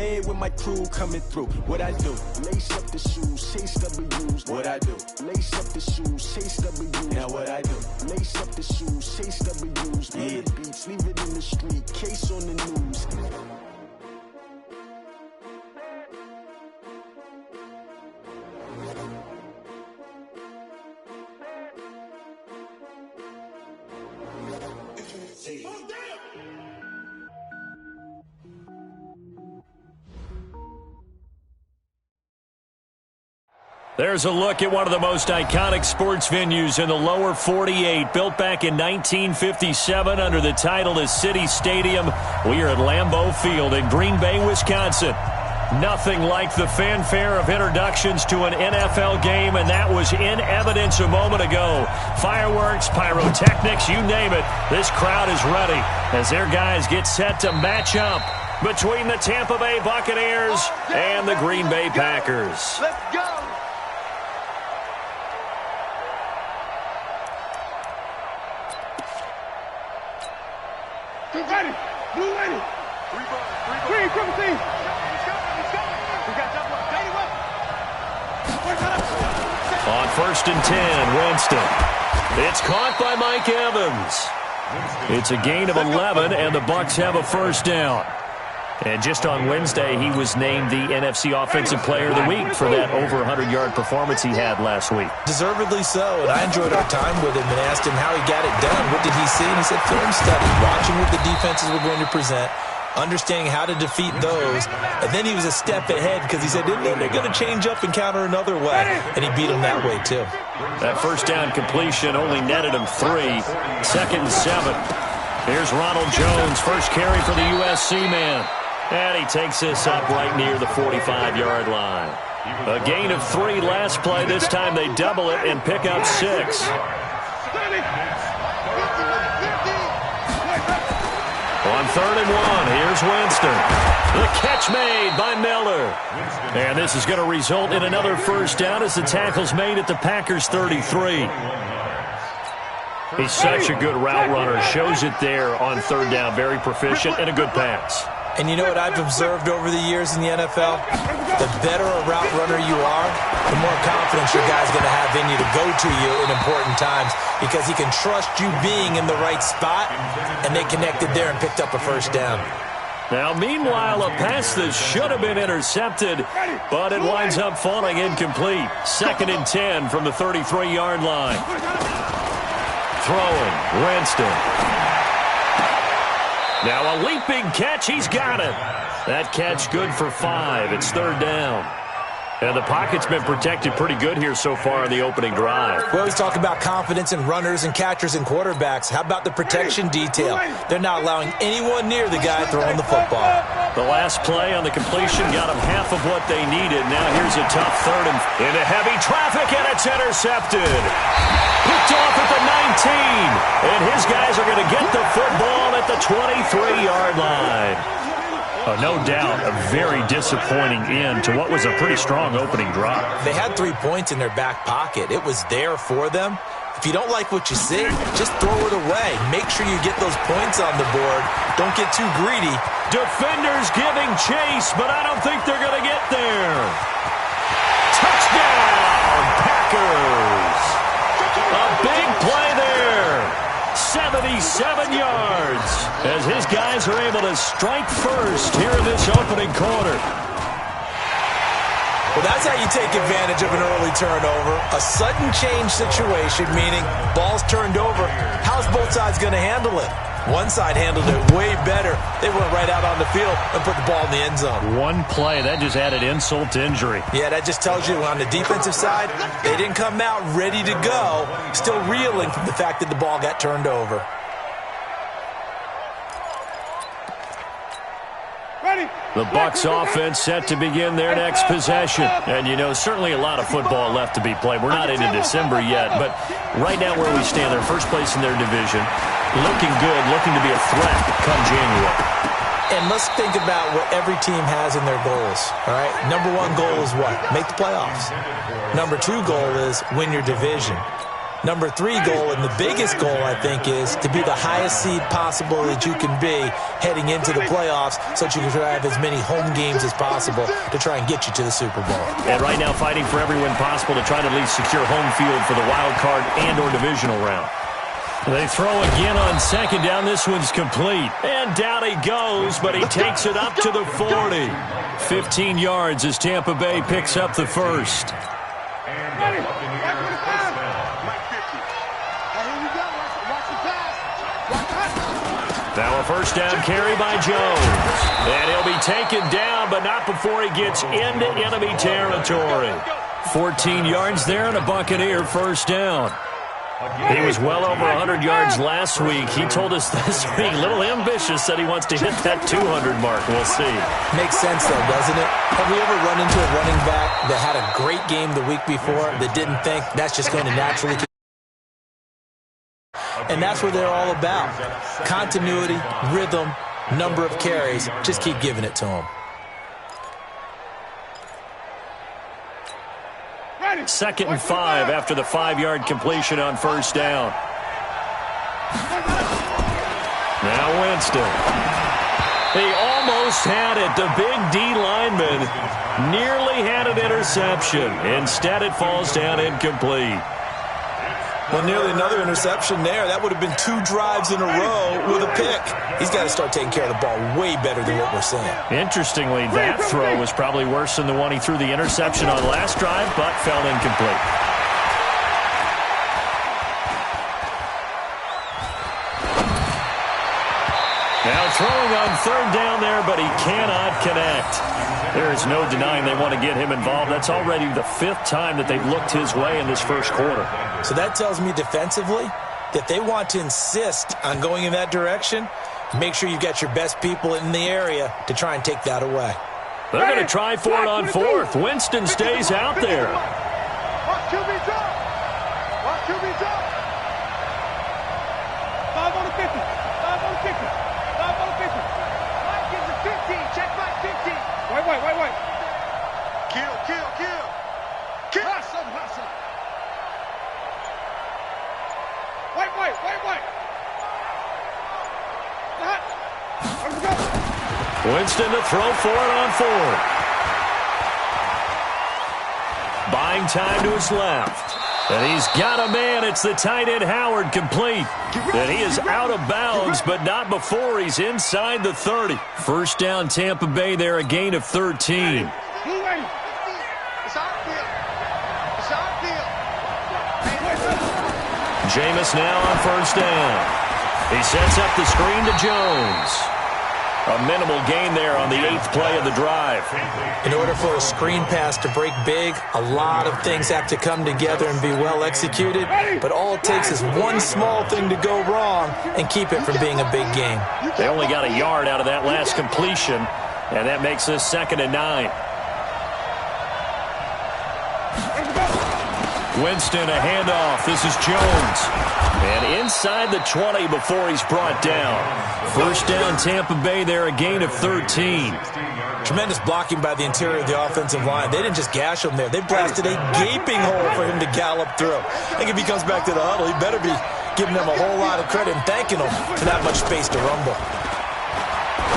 fade with my crew coming through. What I do? Lace up the shoes, chase W's. What I do? Lace up the shoes, chase W's. Now what I do? Lace up the shoes, chase W's. Yeah. The beats, leave it in the street, case on the news. There's a look at one of the most iconic sports venues in the lower 48, built back in 1957 under the title of City Stadium. We are at Lambeau Field in Green Bay, Wisconsin. Nothing like the fanfare of introductions to an NFL game, and that was in evidence a moment ago. Fireworks, pyrotechnics, you name it. This crowd is ready as their guys get set to match up between the Tampa Bay Buccaneers and the Green Bay Packers. Let's go! Ready. Blue ready. Green, triple team. On 1st and 10, Winston. It's caught by Mike Evans. It's a gain of 11, and the Bucs have a first down. And just on Wednesday, he was named the NFC Offensive Player of the Week for that over 100-yard performance he had last week. Deservedly so, and I enjoyed our time with him and asked him how he got it done. What did he see? And he said film study, watching what the defenses were going to present, understanding how to defeat those, and then he was a step ahead because he said, then they're going to change up and counter another way, and he beat them that way too. That first down completion only netted him 3. 2nd and 7. Here's Ronald Jones, first carry for the USC man. And he takes this up right near the 45-yard line. A gain of 3 last play. This time they double it and pick up 6. On 3rd and 1, here's Winston. The catch made by Miller. And this is going to result in another first down as the tackle's made at the Packers' 33. He's such a good route runner. Shows it there on 3rd down. Very proficient and a good pass. And you know what I've observed over the years in the NFL? The better a route runner you are, the more confidence your guy's going to have in you to go to you in important times because he can trust you being in the right spot, and they connected there and picked up a first down. Now, meanwhile, a pass that should have been intercepted, but it winds up falling incomplete. 2nd and 10 from the 33-yard line. Throwing, Winston. Now a leaping catch, he's got it. That catch good for 5. It's 3rd down. And the pocket's been protected pretty good here so far on the opening drive. We always talk about confidence in runners and catchers and quarterbacks. How about the protection detail? They're not allowing anyone near the guy throwing the football. The last play on the completion got them half of what they needed. Now here's a tough 3rd and into heavy traffic, and it's intercepted. Picked off at the 19, and his guys are going to get the football at the 23-yard line. No doubt a very disappointing end to what was a pretty strong opening drive. They had 3 points in their back pocket. It was there for them. If you don't like what you see, just throw it away. Make sure you get those points on the board. Don't get too greedy. Defenders giving chase, but I don't think they're going to get there. Touchdown, Packers. A big play there. 77 yards as his guys are able to strike first here in this opening quarter. Well, that's how you take advantage of an early turnover. A sudden change situation, meaning ball's turned over. How's both sides going to handle it? One side handled it way better. They went right out on the field and put the ball in the end zone. One play, that just added insult to injury. Yeah, that just tells you on the defensive side, they didn't come out ready to go, still reeling from the fact that the ball got turned over. The Bucs offense set to begin their next possession. And, you know, certainly a lot of football left to be played. We're not into December yet, but right now where we stand, they're first place in their division. Looking good, looking to be a threat come January. And let's think about what every team has in their goals, all right? Number 1 goal is what? Make the playoffs. Number 2 goal is win your division. Number 3 goal, and the biggest goal, I think, is to be the highest seed possible that you can be heading into the playoffs so that you can try to have as many home games as possible to try and get you to the Super Bowl. And right now fighting for every win possible to try to at least secure home field for the wild card and or divisional round. They throw again on second down. This one's complete. And down he goes, but he takes it up to the 40. 15 yards as Tampa Bay picks up the first. Now a first down carry by Jones. And he'll be taken down, but not before he gets into enemy territory. 14 yards there and a Buccaneer first down. He was well over 100 yards last week. He told us this week, a little ambitious, said he wants to hit that 200 mark. We'll see. Makes sense, though, doesn't it? Have we ever run into a running back that had a great game the week before that didn't think that's just going to naturally... And that's what they're all about. Continuity, rhythm, number of carries. Just keep giving it to them. 2nd and 5 after the 5-yard completion on first down. Now Winston. He almost had it. The big D lineman nearly had an interception. Instead, it falls down incomplete. Well, nearly another interception there. That would have been 2 drives in a row with a pick. He's got to start taking care of the ball way better than what we're seeing. Interestingly, that throw was probably worse than the one he threw the interception on last drive, but fell incomplete. Now throwing on third down there, but he cannot connect. There is no denying they want to get him involved. That's already the 5th time that they've looked his way in this first quarter. So that tells me defensively that they want to insist on going in that direction. Make sure you've got your best people in the area to try and take that away. They're going to try for it on 4th. Winston stays out there. Watch QB drop. Watch QB drop. 5 on the 50. 5 on the 50. 5 on the 50. Mike gives it 15. Check Mike 15. Wait. Kill. Hustle. Wait. Let's go. Winston to throw for it on 4th. Buying time to his left. And he's got a man. It's the tight end Howard complete. And he is out of bounds, but not before he's inside the 30. First down Tampa Bay there, a gain of 13. Jameis now on first down. He sets up the screen to Jones. A minimal gain there on the 8th play of the drive. In order for a screen pass to break big, a lot of things have to come together and be well executed. But all it takes is one small thing to go wrong and keep it from being a big game. They only got a yard out of that last completion, and that makes this 2nd and 9. Winston, a handoff. This is Jones. And inside the 20 before he's brought down. First down, Tampa Bay there, a gain of 13. Tremendous blocking by the interior of the offensive line. They didn't just gash him there. They blasted a gaping hole for him to gallop through. I think if he comes back to the huddle, he better be giving them a whole lot of credit and thanking them for that much space to rumble.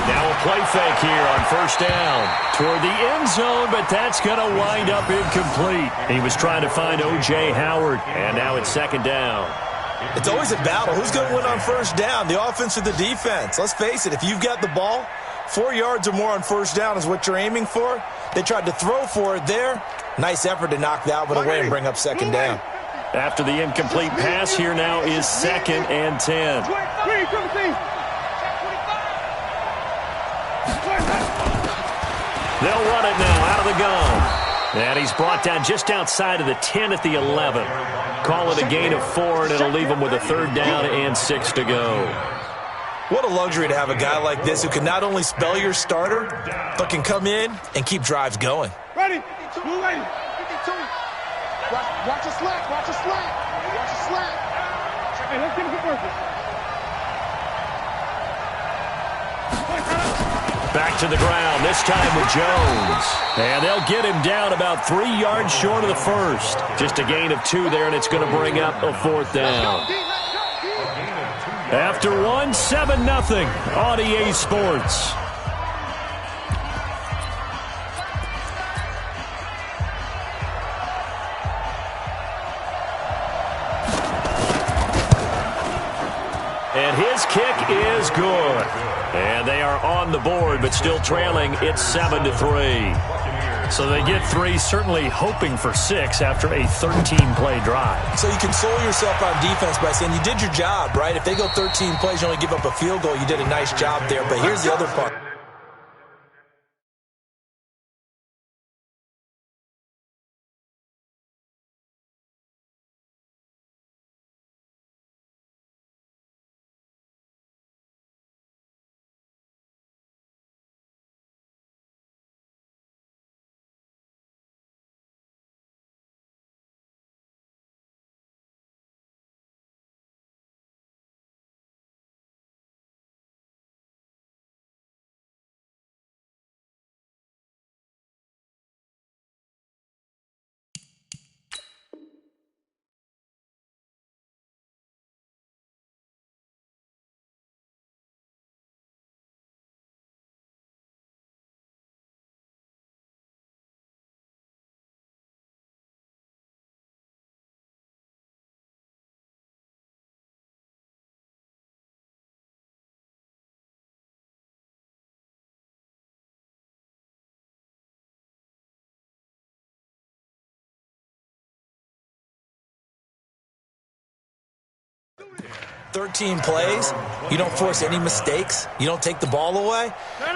Now a play fake here on first down toward the end zone, but that's going to wind up incomplete. He was trying to find O.J. Howard, and now it's 2nd down. It's always a battle. Who's going to win on first down, the offense or the defense? Let's face it, if you've got the ball, 4 yards or more on first down is what you're aiming for. They tried to throw for it there. Nice effort to knock that one away and bring up 2nd down. After the incomplete pass, here now is 2nd and 10. They'll run it now out of the gun. And he's brought down just outside of the 10 at the 11. Call it a gain of 4, and it'll leave him with a 3rd down and 6 to go. What a luxury to have a guy like this who can not only spell your starter, but can come in and keep drives going. Ready. Blue lady. 52. Watch a slack. Watch a slack. Watch a slack. Hey, let's get him for purpose. Back to the ground, this time with Jones. And they'll get him down about 3 yards short of the first. Just a gain of 2 there, and it's going to bring up a 4th down. After 1, 7-0 on EA Sports. And his kick is good. And they are on the board, but still trailing. It's 7-3. So they get 3, certainly hoping for 6 after a 13-play drive. So you console yourself on defense by saying you did your job, right? If they go 13 plays, you only give up a field goal, you did a nice job there. But here's the other part. "13 plays, you don't force any mistakes, you don't take the ball away."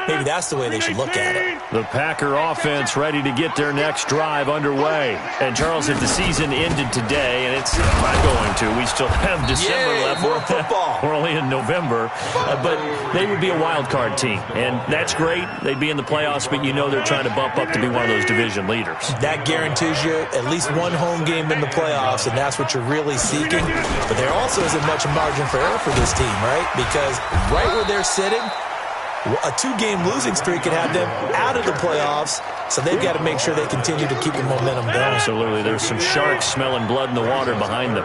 Maybe that's the way they should look at it. The Packer offense ready to get their next drive underway. And, Charles, if the season ended today, and it's not going to, we still have December left. More football. We're only in November. But they would be a wild card team. And that's great. They'd be in the playoffs, but you know they're trying to bump up to be one of those division leaders. That guarantees you at least one home game in the playoffs, and that's what you're really seeking. But there also isn't much margin for error for this team, right? Because right where they're sitting, a 2-game losing streak could have them out of the playoffs, so they've got to make sure they continue to keep the momentum going. Absolutely. There's some sharks smelling blood in the water behind them.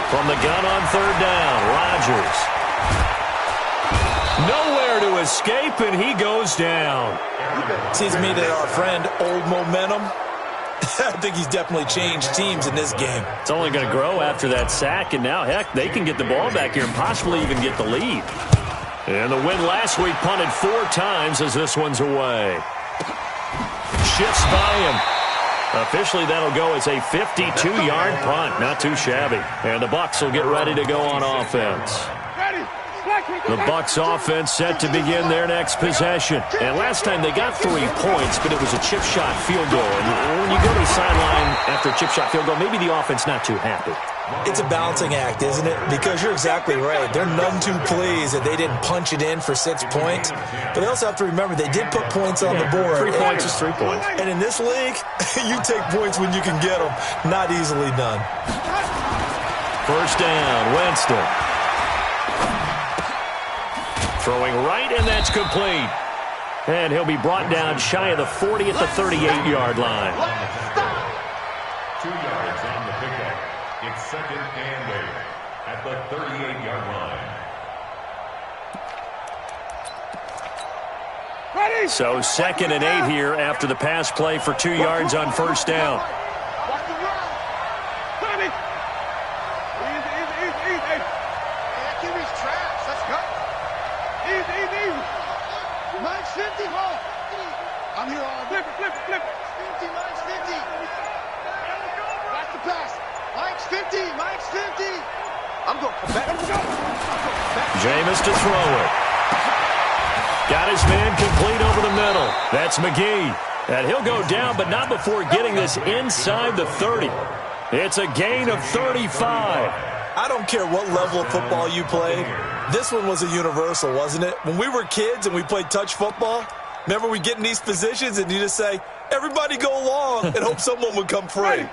From the gun on 3rd down, Rodgers. Nowhere to escape, and he goes down. Seems to me that our friend, Old Momentum, I think he's definitely changed teams in this game. It's only going to grow after that sack, and now, heck, they can get the ball back here and possibly even get the lead. And the win last week punted 4 times as this one's away. Shifts by him. Officially, that'll go as a 52-yard punt. Not too shabby. And the Bucs will get ready to go on offense. The Bucs offense set to begin their next possession. And last time they got 3 points, but it was a chip shot field goal. And when you go to the sideline after a chip shot field goal, maybe the offense not too happy. It's a balancing act, isn't it? Because you're exactly right. They're none too pleased that they didn't punch it in for 6 points. But they also have to remember they did put points on the board. 3 points is 3 points. And in this league, you take points when you can get them. Not easily done. First down, Winston. Throwing right, and that's complete. And he'll be brought down shy of the 40 at the 38-yard line. 2 yards on the pickup. It's 2nd and 8 at the 38-yard line. So 2nd and 8 here after the pass play for 2 yards on first down. I'm here on flip. 50, Mike's 50. Watch the pass. Mike's 50. I'm going back. Jameis to throw it. Got his man complete over the middle. That's McGee. And he'll go down, but not before getting this inside the 30. It's a gain of 35. I don't care what level of football you play. This one was a universal, wasn't it? When we were kids and we played touch football, remember we get in these positions and you just say, everybody go along and hope someone would come free.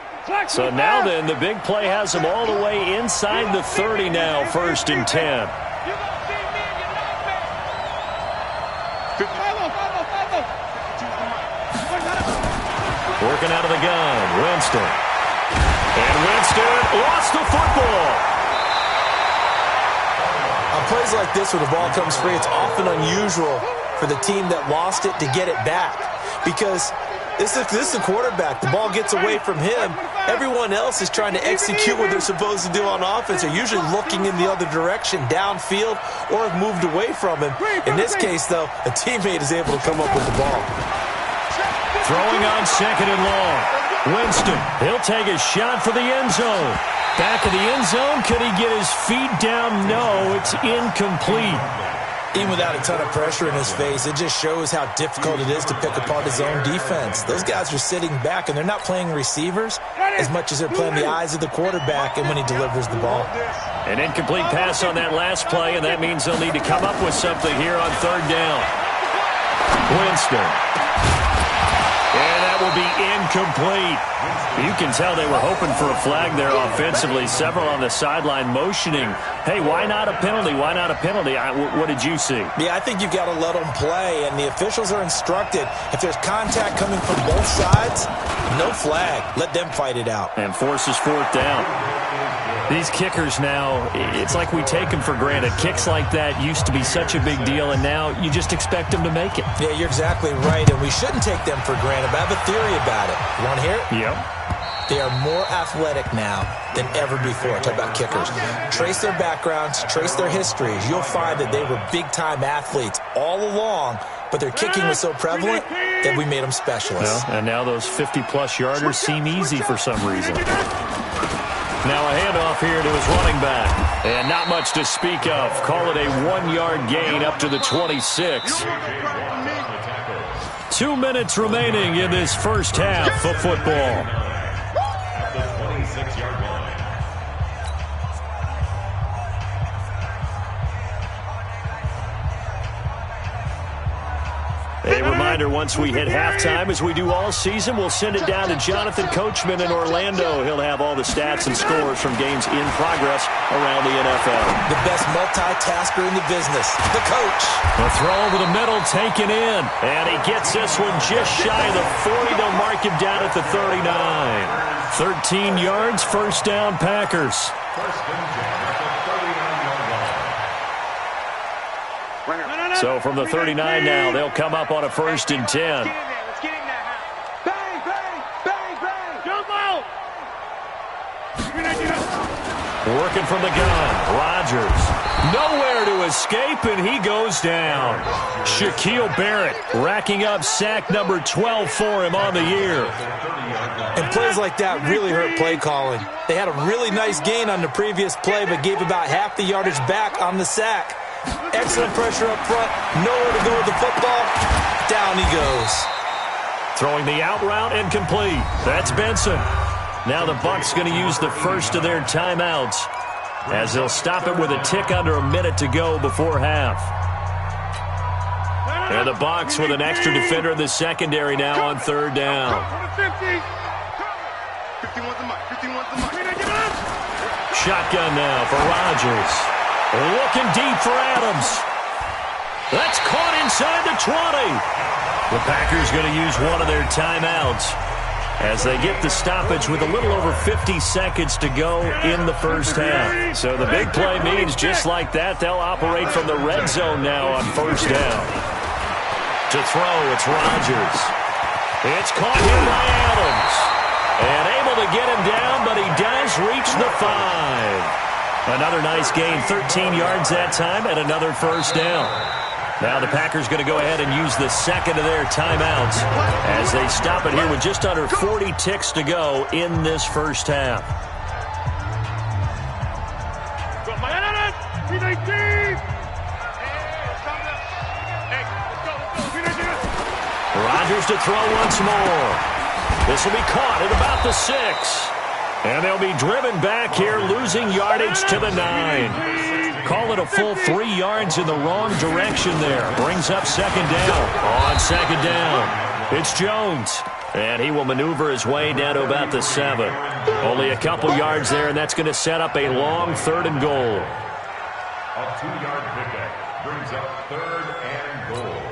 So now then, the big play has them all the way inside the 30 now, 1st and 10. Working out of the gun, Winston. And Winston lost the football. On plays like this where the ball comes free, it's often unusual for the team that lost it to get it back. Because this is the quarterback. The ball gets away from him. Everyone else is trying to execute what they're supposed to do on offense. They're usually looking in the other direction, downfield, or have moved away from him. In this case, though, a teammate is able to come up with the ball. Throwing on second and long. Winston, he'll take a shot for the end zone. Back of the end zone, could he get his feet down? No, it's incomplete. Even without a ton of pressure in his face, it just shows how difficult it is to pick apart his own defense. Those guys are sitting back, and they're not playing receivers as much as they're playing the eyes of the quarterback and when he delivers the ball. An incomplete pass on that last play, and that means they'll need to come up with something here on third down. Winston. And that will be incomplete. You can tell they were hoping for a flag there offensively. Several on the sideline motioning, hey, why not a penalty? Why not a penalty? What did you see? Yeah, I think you've got to let them play, and the officials are instructed. If there's contact coming from both sides, no flag. Let them fight it out. And forces fourth down. These kickers now, it's like we take them for granted. Kicks like that used to be such a big deal, and now you just expect them to make it. Yeah, you're exactly right, and we shouldn't take them for granted, but I have a theory about it. You want to hear it? Yep. They are more athletic now than ever before. Talk about kickers. Trace their backgrounds, trace their histories. You'll find that they were big-time athletes all along, but their kicking was so prevalent that we made them specialists. Well, and now those 50-plus yarders seem easy for some reason. Now a handoff here to his running back. And not much to speak of. Call it a 1-yard gain up to the 26. 2 minutes remaining in this first half of football. At the 26-yard line. A reminder, once we hit halftime, as we do all season, we'll send it down to Jonathan Coachman in Orlando. He'll have all the stats and scores from games in progress around the NFL. The best multitasker in the business, the coach. The throw over the middle taken in, and he gets this one just shy of the 40. They'll mark him down at the 39. 13 yards, first down, Packers. First and 10 at the 39-yard line. So from the 39 now, they'll come up on a first and 10. Let's get in there. Bang, bang, bang, bang. Jump out. Working from the gun, Rodgers. Nowhere to escape, and he goes down. Shaquille Barrett racking up sack number 12 for him on the year. And plays like that really hurt play calling. They had a really nice gain on the previous play, but gave about half the yardage back on the sack. Excellent pressure up front. Nowhere to go with the football. Down he goes. Throwing the out route and complete. That's Benson. Now the Bucs going to use the first of their timeouts as they'll stop it with a tick under a minute to go before half. And the Bucs with an extra defender in the secondary now on third down. Shotgun now for Rodgers. Looking deep for Adams. That's caught inside the 20. The Packers going to use one of their timeouts as they get the stoppage with a little over 50 seconds to go in the first half. So the big play means just like that, they'll operate from the red zone now on first down. To throw, it's Rodgers. It's caught here by Adams. And able to get him down, but he does reach the 5. Another nice gain, 13 yards that time, and another first down. Now the Packers going to go ahead and use the second of their timeouts as they stop it here with just under 40 ticks to go in this first half. Rodgers to throw once more. This will be caught at about the 6. And they'll be driven back here, losing yardage to the 9. Call it a full 3 yards in the wrong direction there. Brings up second down. On second down, it's Jones. And he will maneuver his way down to about the 7. Only a couple yards there, and that's going to set up a long third and goal. A 2-yard pickup brings up third and goal.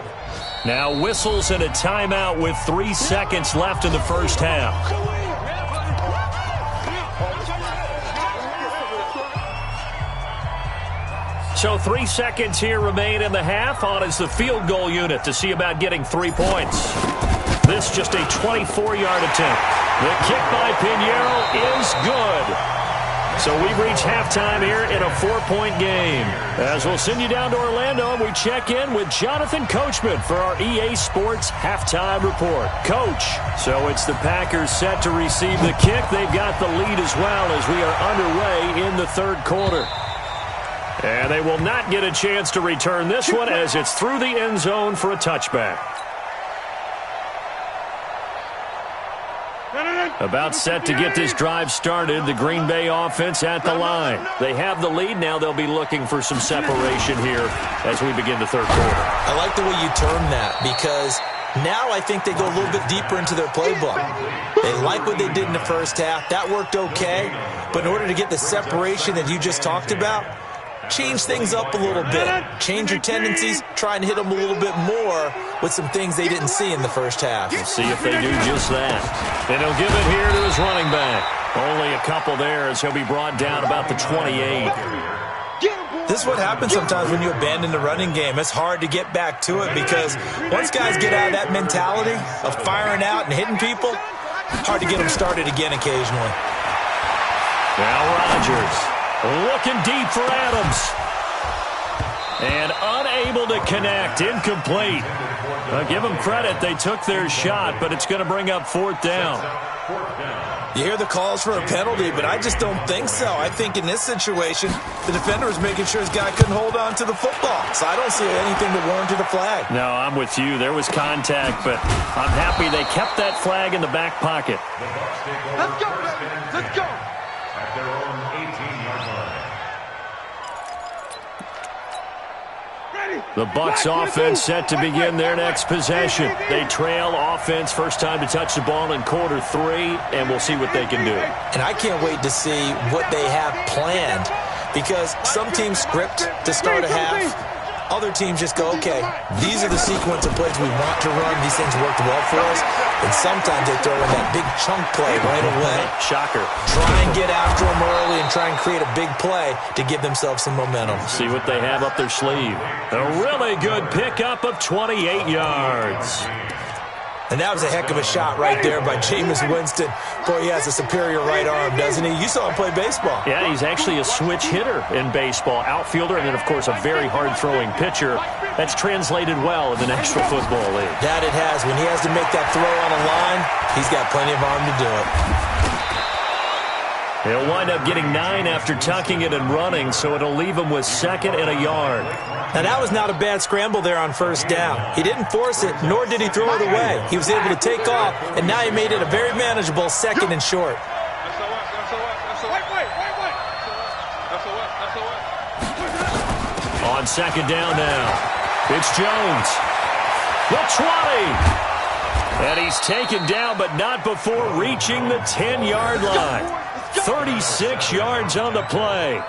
Now whistles and a timeout with 3 seconds left in the first half. So 3 seconds here remain in the half. On is the field goal unit to see about getting 3 points. This just a 24-yard attempt. The kick by Pinheiro is good. So we've reached halftime here in a 4-point game. As we'll send you down to Orlando, we check in with Jonathan Coachman for our EA Sports Halftime Report. Coach, so it's the Packers set to receive the kick. They've got the lead as well as we are underway in the third quarter. And they will not get a chance to return this one as it's through the end zone for a touchback. About set to get this drive started, the Green Bay offense at the line. They have the lead. Now they'll be looking for some separation here as we begin the third quarter. I like the way you term that because now I think they go a little bit deeper into their playbook. They like what they did in the first half. That worked okay. But in order to get the separation that you just talked about, change things up a little bit. Change your tendencies. Try and hit them a little bit more with some things they didn't see in the first half. We'll see if they do just that. And he'll give it here to his running back. Only a couple there as he'll be brought down about the 28. This is what happens sometimes when you abandon the running game. It's hard to get back to it because once guys get out of that mentality of firing out and hitting people, hard to get them started again occasionally. Now Rodgers looking deep for Adams. And unable to connect. Incomplete. Give them credit. They took their shot, but it's going to bring up fourth down. You hear the calls for a penalty, but I just don't think so. I think in this situation, the defender was making sure his guy couldn't hold on to the football. So I don't see anything that warranted a flag. No, I'm with you. There was contact, but I'm happy they kept that flag in the back pocket. Let's go, baby. Let's go. At their own 18-yard line. The Bucs offense set to begin their next possession. They trail offense first time to touch the ball in quarter 3, and we'll see what they can do. And I can't wait to see what they have planned because some teams script to start a half. Other teams just go, okay, these are the sequence of plays we want to run. These things worked well for us. And sometimes they throw in that big chunk play right away. Shocker. Try and get after them early and try and create a big play to give themselves some momentum. See what they have up their sleeve. A really good pickup of 28 yards. And that was a heck of a shot right there by Jameis Winston. Boy, he has a superior right arm, doesn't he? You saw him play baseball. Yeah, he's actually a switch hitter in baseball. Outfielder and then, of course, a very hard-throwing pitcher. That's translated well in the National Football League. That it has. When he has to make that throw on a line, he's got plenty of arm to do it. He'll wind up getting 9 after tucking it and running, so it'll leave him with 2nd and a yard. Now, that was not a bad scramble there on first down. He didn't force it, nor did he throw it away. He was able to take off, and now he made it a very manageable 2nd and short. On 2nd down now, it's Jones. The 20. And he's taken down, but not before reaching the 10-yard line. 36 yards on the play.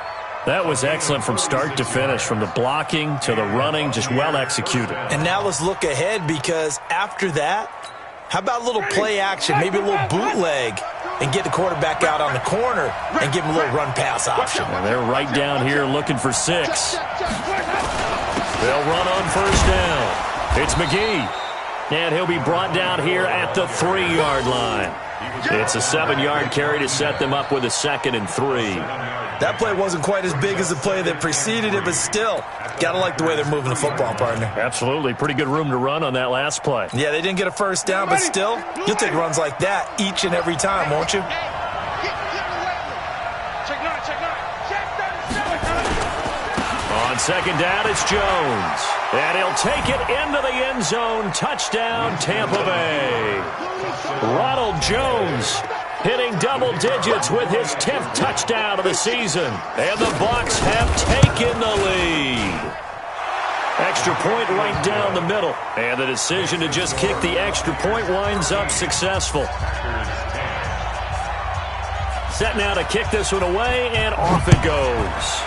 That was excellent from start to finish, from the blocking to the running, just well executed. And now let's look ahead because after that, how about a little play action, maybe a little bootleg, and get the quarterback out on the corner and give him a little run-pass option. And they're right down here looking for 6. They'll run on first down. It's McGee. And he'll be brought down here at the 3-yard line. It's a 7-yard carry to set them up with a 2nd and 3. That play wasn't quite as big as the play that preceded it, but still, got to like the way they're moving the football, partner. Absolutely. Pretty good room to run on that last play. Yeah, they didn't get a first down, but still, you'll take runs like that each and every time, won't you? On 2nd down, it's Jones. And he'll take it into the end zone. Touchdown, Tampa Bay. Ronald Jones hitting double digits with his 10th touchdown of the season. And the Bucs have taken the lead. Extra point right down the middle. And the decision to just kick the extra point winds up successful. Set now to kick this one away, and off it goes.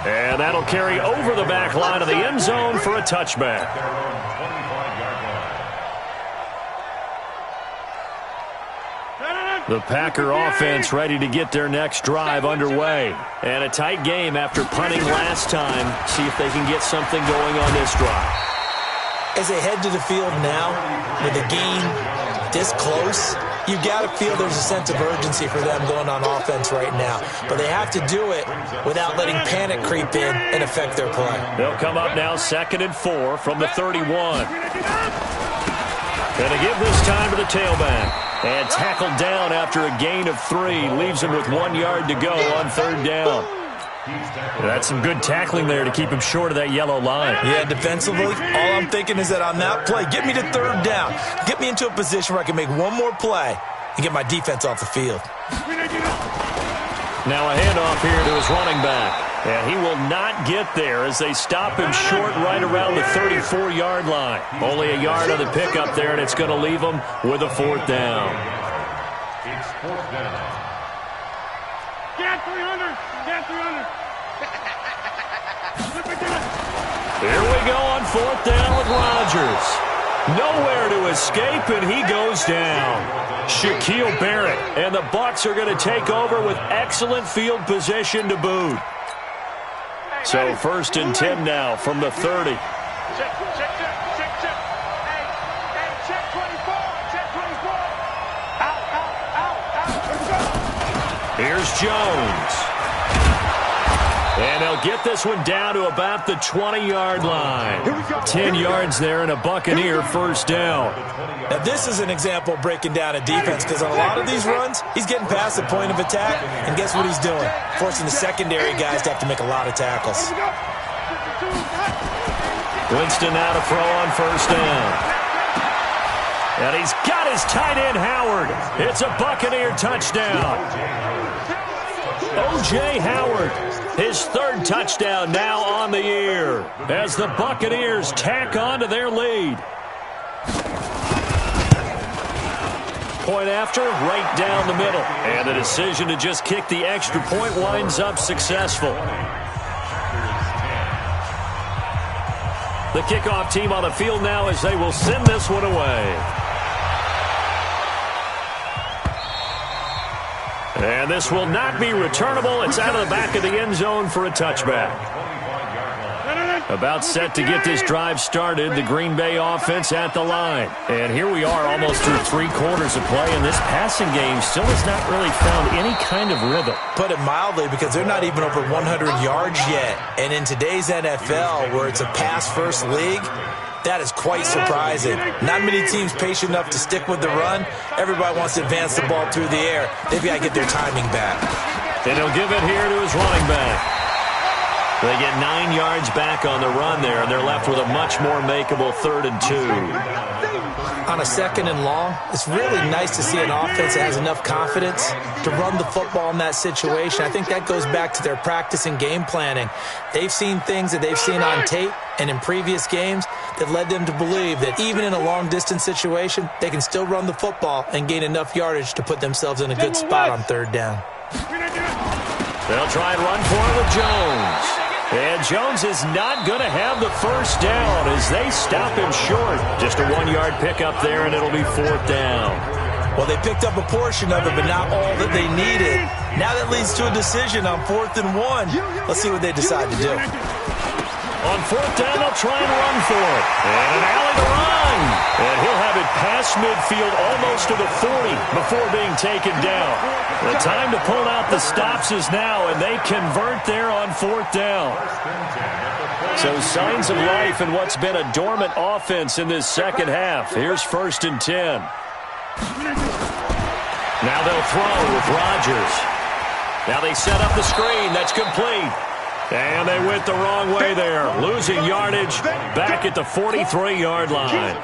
And that'll carry over the back line of the end zone for a touchback. The Packer offense ready to get their next drive underway. And a tight game after punting last time. See if they can get something going on this drive. As they head to the field now, with the game this close, you got to feel there's a sense of urgency for them going on offense right now. But they have to do it without letting panic creep in and affect their play. They'll come up now 2nd and 4 from the 31. Going to give this time to the tailback. And tackled down after a gain of 3. Leaves him with 1 yard to go on 3rd down. That's some good tackling there to keep him short of that yellow line. Yeah, defensively, all I'm thinking is that on that play, get me to 3rd down. Get me into a position where I can make one more play and get my defense off the field. Now a handoff here to his running back. And he will not get there as they stop him short right around the 34-yard line. Only a yard on the pickup there, and it's going to leave him with a 4th down. It's 4th down. Get 300. Get 300. Here we go on 4th down with Rodgers. Nowhere to escape, and he goes down. Shaquille Barrett, and the Bucs are going to take over with excellent field position to boot. So 1st and 10 now from the 30. Check. Hey, check 24. Check 24. Out. Here's Jones. And they'll get this one down to about the 20-yard line. 10 yards there and a Buccaneer 1st down. Now, this is an example of breaking down a defense because on a lot of these runs, he's getting past the point of attack, and guess what he's doing? Forcing the secondary guys to have to make a lot of tackles. Winston now to throw on 1st down. And he's got his tight end, Howard. It's a Buccaneer touchdown. O.J. Howard, his 3rd touchdown now on the year as the Buccaneers tack on to their lead. Point after, right down the middle. And the decision to just kick the extra point winds up successful. The kickoff team on the field now as they will send this one away. And this will not be returnable. It's out of the back of the end zone for a touchback. About set to get this drive started, the Green Bay offense at the line. And here we are almost through 3 quarters of play, and this passing game still has not really found any kind of rhythm. Put it mildly, because they're not even over 100 yards yet. And in today's NFL, where it's a pass-first league, that is quite surprising. Not many teams patient enough to stick with the run. Everybody wants to advance the ball through the air. They've got to get their timing back. And he'll give it here to his running back. They get 9 yards back on the run there, and they're left with a much more makeable 3rd and 2. On a 2nd and long, it's really nice to see an offense that has enough confidence to run the football in that situation. I think that goes back to their practice and game planning. They've seen things that they've seen on tape and in previous games that led them to believe that even in a long-distance situation, they can still run the football and gain enough yardage to put themselves in a good spot on 3rd down. They'll try and run for it with Jones. And Jones is not going to have the 1st down as they stop him short. Just a 1-yard pickup there, and it'll be 4th down. Well, they picked up a portion of it, but not all that they needed. Now that leads to a decision on 4th and 1. Let's see what they decide to do. On 4th down, they'll try and run for it. And an alley to run. And he'll have it past midfield almost to the 40 before being taken down. The time to pull out the stops is now, and they convert there on 4th down. So signs of life in what's been a dormant offense in this second half. Here's 1st and 10. Now they'll throw with Rodgers. Now they set up the screen. That's complete. And they went the wrong way there. Losing yardage back at the 43-yard line.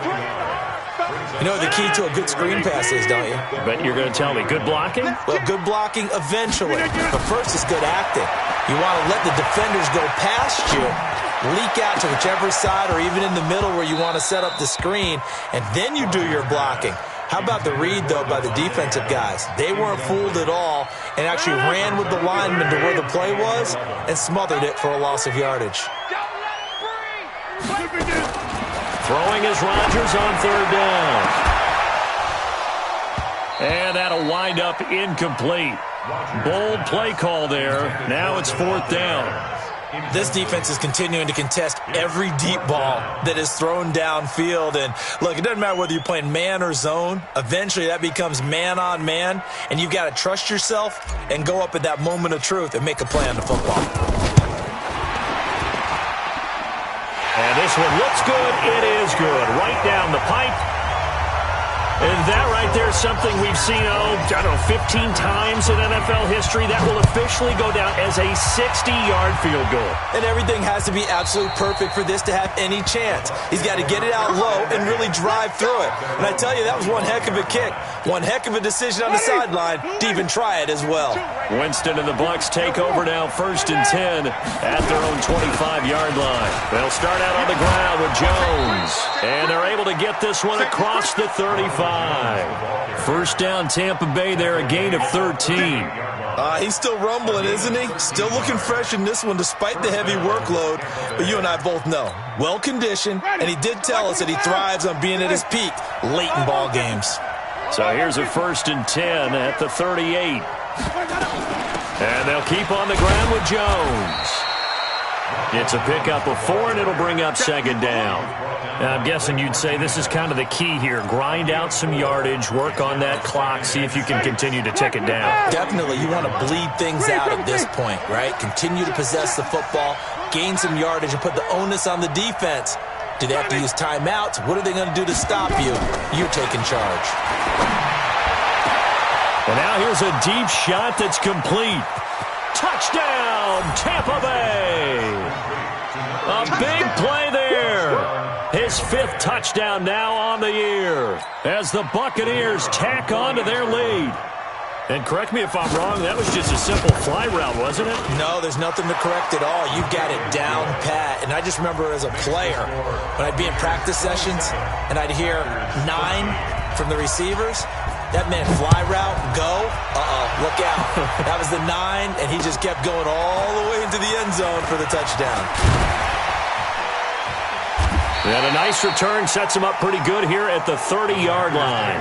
You know what the key to a good screen pass is, don't you? But you're going to tell me good blocking? Well, good blocking eventually. But first is good acting. You want to let the defenders go past you, leak out to whichever side or even in the middle where you want to set up the screen, and then you do your blocking. How about the read, though, by the defensive guys? They weren't fooled at all and actually ran with the lineman to where the play was and smothered it for a loss of yardage. Throwing is Rodgers on third down. And that'll wind up incomplete. Bold play call there. Now it's fourth down. This defense is continuing to contest every deep ball that is thrown downfield. And, look, it doesn't matter whether you're playing man or zone. Eventually that becomes man on man, and you've got to trust yourself and go up at that moment of truth and make a play on the football. And this one looks good. It is good. Right down the pipe. And that right there is something we've seen, 15 times in NFL history. That will officially go down as a 60-yard field goal. And everything has to be absolutely perfect for this to have any chance. He's got to get it out low and really drive through it. And I tell you, that was one heck of a kick. One heck of a decision on the sideline to even try it as well. Winston and the Bucs take over now, 1st and 10 at their own 25-yard line. They'll start out on the ground with Jones. And they're able to get this one across the 35. First down, Tampa Bay there, a gain of 13. He's still rumbling, isn't he? Still looking fresh in this one despite the heavy workload. But you and I both know, well-conditioned, and he did tell us that he thrives on being at his peak late in ball games. So here's a 1st and 10 at the 38. And they'll keep on the ground with Jones. It's a pickup of 4, and it'll bring up 2nd down. Now, I'm guessing you'd say this is kind of the key here. Grind out some yardage, work on that clock, see if you can continue to tick it down. Definitely. You want to bleed things out at this point, right? Continue to possess the football, gain some yardage, and put the onus on the defense. Do they have to use timeouts? What are they going to do to stop you? You're taking charge. And now here's a deep shot that's complete. Touchdown, Tampa Bay! A big play there. His 5th touchdown now on the year as the Buccaneers tack on to their lead. And correct me if I'm wrong, that was just a simple fly route, wasn't it? No, there's nothing to correct at all. You got it down pat. And I just remember as a player, when I'd be in practice sessions and I'd hear 9 from the receivers, that meant fly route, go, look out. That was the 9, and he just kept going all the way into the end zone for the touchdown. And a nice return sets him up pretty good here at the 30-yard line.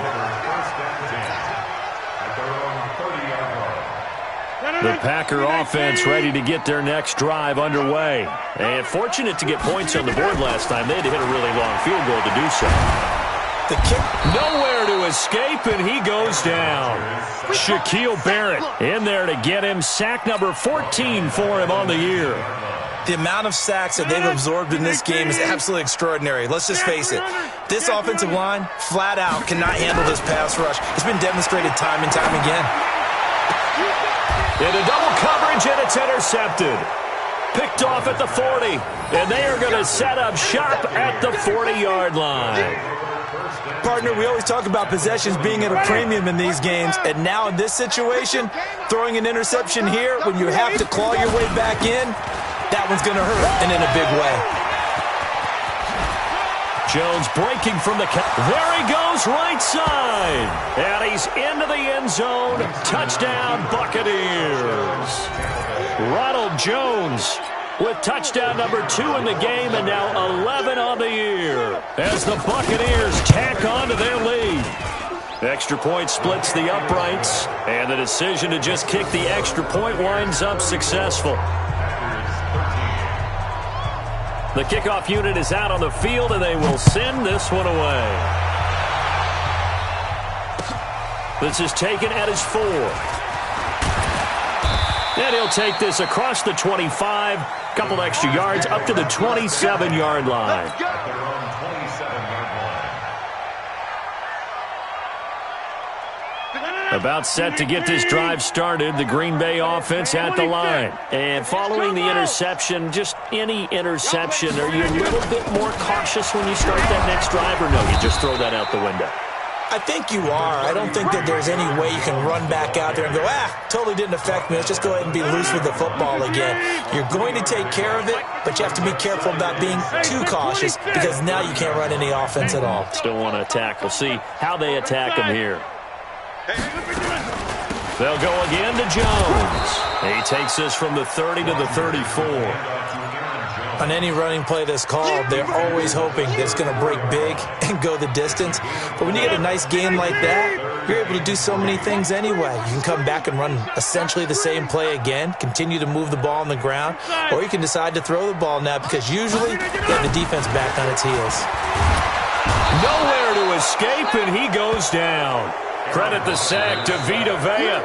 The Packer offense ready to get their next drive underway. And fortunate to get points on the board last time. They had to hit a really long field goal to do so. The kick. Nowhere to escape, and he goes down. Shaquille Barrett in there to get him. Sack number 14 for him on the year. The amount of sacks that they've absorbed in this game is absolutely extraordinary. Let's just face it. This offensive line, flat out, cannot handle this pass rush. It's been demonstrated time and time again. Into double coverage, and it's intercepted. Picked off at the 40, and they are going to set up shop at the 40-yard line. Partner, we always talk about possessions being at a premium in these games, and now in this situation, throwing an interception here when you have to claw your way back in, that one's going to hurt, and in a big way. Jones breaking from the count. There he goes, right side. And he's into the end zone. Touchdown, Buccaneers. Ronald Jones with touchdown number 2 in the game, and now 11 on the year as the Buccaneers tack on to their lead. Extra point splits the uprights, and the decision to just kick the extra point winds up successful. The kickoff unit is out on the field, and they will send this one away. This is taken at his 4. And he'll take this across the 25, couple extra yards, up to the 27-yard line. About set to get this drive started, the Green Bay offense at the line. And following the interception, just any interception, are you a little bit more cautious when you start that next drive, or no, you just throw that out the window? I think you are. I don't think that there's any way you can run back out there and go, totally didn't affect me. Let's just go ahead and be loose with the football again. You're going to take care of it, but you have to be careful about being too cautious because now you can't run any offense at all. Still want to attack. We'll see how they attack him here. They'll go again to Jones. He takes this from the 30 to the 34. On any running play that's called, they're always hoping that it's going to break big and go the distance. But when you get a nice game like that, you're able to do so many things anyway. You can come back and run essentially the same play again, continue to move the ball on the ground, or you can decide to throw the ball now because usually you have the defense back on its heels. Nowhere to escape, and he goes down. Credit the sack to Vita Vea.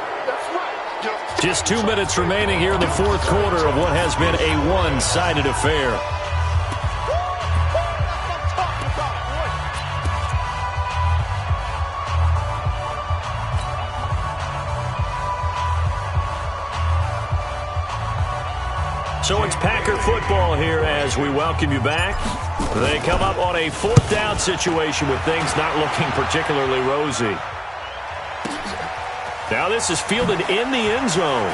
Just 2 minutes remaining here in the fourth quarter of what has been a one-sided affair. So it's Packer football here as we welcome you back. They come up on a fourth down situation with things not looking particularly rosy. Now this is fielded in the end zone.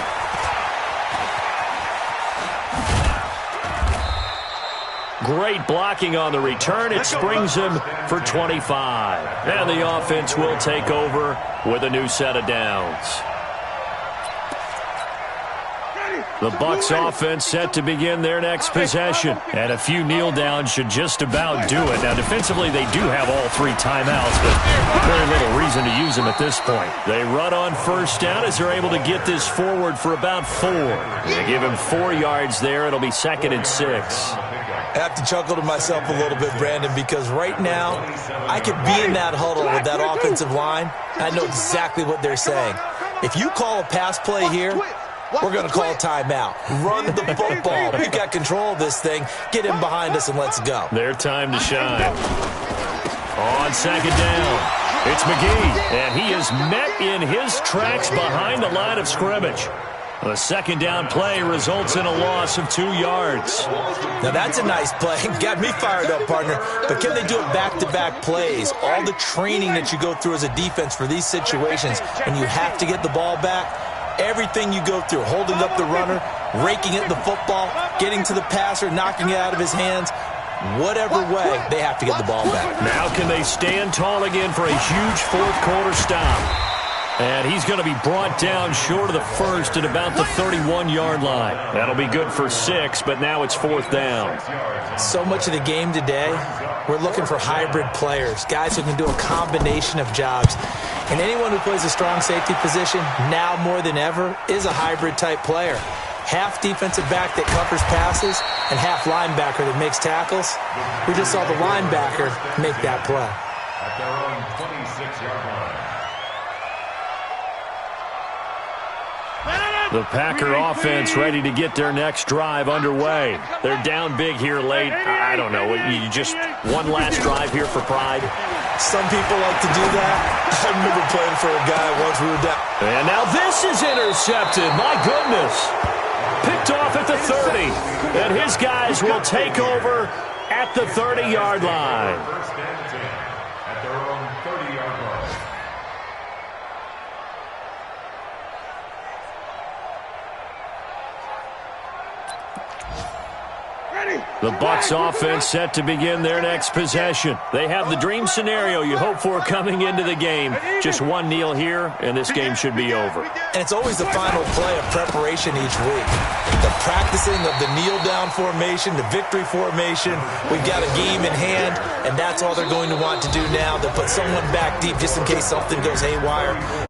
Great blocking on the return. It springs him for 25. And the offense will take over with a new set of downs. The Bucs offense set to begin their next possession. And a few kneel downs should just about do it. Now, defensively, they do have all three timeouts, but very little reason to use them at this point. They run on first down as they're able to get this forward for about 4. They give him 4 yards there. It'll be 2nd and 6. I have to chuckle to myself a little bit, Brandon, because right now I could be in that huddle with that offensive line. I know exactly what they're saying. If you call a pass play here, we're going to call a timeout. Run the football. We've got control of this thing. Get him behind us and let's go. Their time to shine. On 2nd down, it's McGee, and he is met in his tracks behind the line of scrimmage. The 2nd down play results in a loss of 2 yards. Now that's a nice play. Got me fired up, partner. But can they do it back-to-back plays? All the training that you go through as a defense for these situations, and you have to get the ball back. Everything you go through, holding up the runner, raking at the football, getting to the passer, knocking it out of his hands. Whatever way, they have to get the ball back. Now can they stand tall again for a huge fourth quarter stop? And he's going to be brought down short of the first at about the 31-yard line. That'll be good for 6, but now it's 4th down. So much of the game today, we're looking for hybrid players, guys who can do a combination of jobs. And anyone who plays a strong safety position, now more than ever, is a hybrid-type player. Half defensive back that covers passes and half linebacker that makes tackles. We just saw the linebacker make that play. At their own 26-yard line. The Packer offense ready to get their next drive underway. They're down big here late. I don't know. You just one last drive here for pride. Some people like to do that. I remember playing for a guy once we were down. And now this is intercepted. My goodness. Picked off at the 30. And his guys will take over at the 30-yard line. First and 10 at their own 30-yard line. The Bucs offense set to begin their next possession. They have the dream scenario you hope for coming into the game. Just one kneel here, and this game should be over. And it's always the final play of preparation each week. The practicing of the kneel-down formation, the victory formation. We've got a game in hand, and that's all they're going to want to do now. They'll put someone back deep just in case something goes haywire.